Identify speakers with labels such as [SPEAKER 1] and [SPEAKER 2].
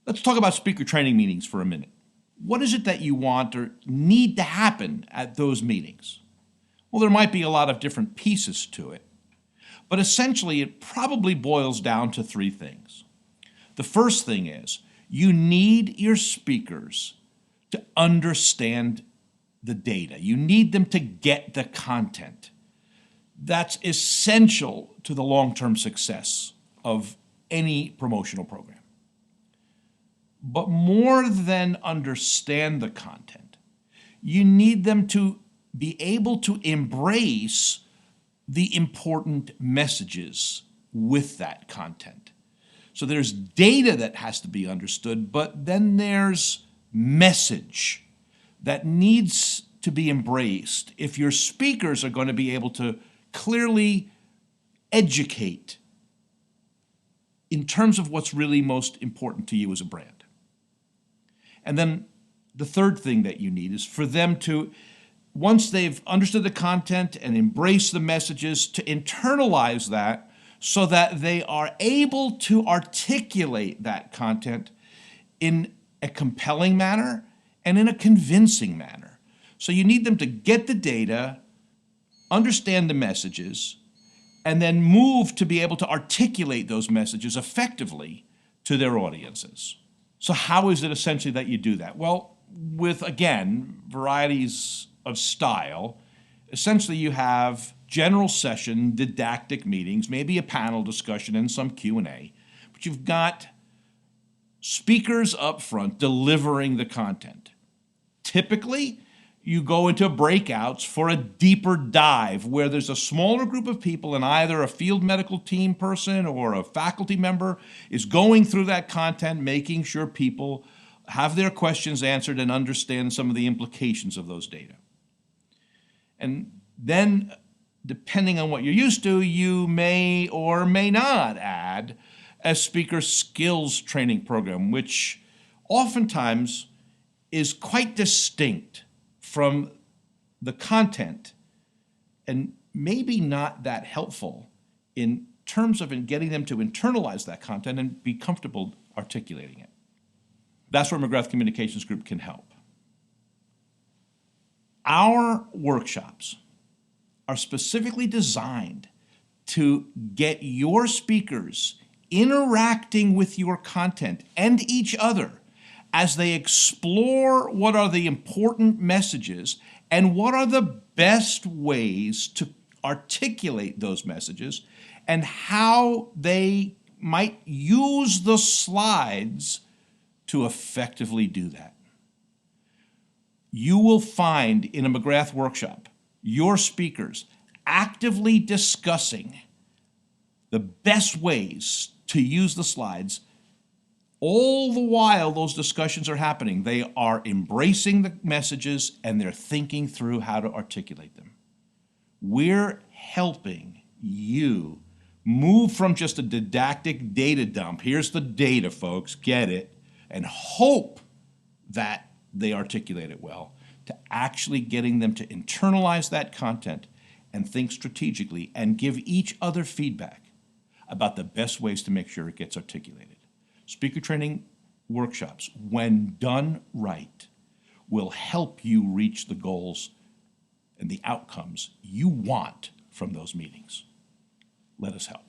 [SPEAKER 1] Let's talk about speaker training meetings for a minute. What is it that you want or need to happen at those meetings? Well, there might be a lot of different pieces to it, but essentially it probably boils down to three things. The first thing is you need your speakers to understand the data. You need them to get the content. That's essential to the long-term success of any promotional program. But more than understand the content, you need them to be able to embrace the important messages with that content. So there's data that has to be understood, but then there's message that needs to be embraced if your speakers are going to be able to clearly educate in terms of what's really most important to you as a brand. And then the third thing that you need is for them to, once they've understood the content and embraced the messages, to internalize that so that they are able to articulate that content in a compelling manner and in a convincing manner. So you need them to get the data, understand the messages, and then move to be able to articulate those messages effectively to their audiences. So how is it essentially that you do that? Well, with, again, varieties of style, essentially you have general session didactic meetings, maybe a panel discussion and some Q&A, but you've got speakers up front delivering the content. Typically, you go into breakouts for a deeper dive where there's a smaller group of people and either a field medical team person or a faculty member is going through that content, making sure people have their questions answered and understand some of the implications of those data. And then, depending on what you're used to, you may or may not add a speaker skills training program, which oftentimes is quite distinct from the content and maybe not that helpful in terms of getting them to internalize that content and be comfortable articulating it. That's where McGrath Communications Group can help. Our workshops are specifically designed to get your speakers interacting with your content and each other as they explore what are the important messages and what are the best ways to articulate those messages and how they might use the slides to effectively do that. You will find in a McGrath workshop your speakers actively discussing the best ways to use the slides. All the while those discussions are happening, they are embracing the messages and they're thinking through how to articulate them. We're helping you move from just a didactic data dump, here's the data folks, get it, and hope that they articulate it well, to actually getting them to internalize that content and think strategically and give each other feedback about the best ways to make sure it gets articulated. Speaker training workshops, when done right, will help you reach the goals and the outcomes you want from those meetings. Let us help.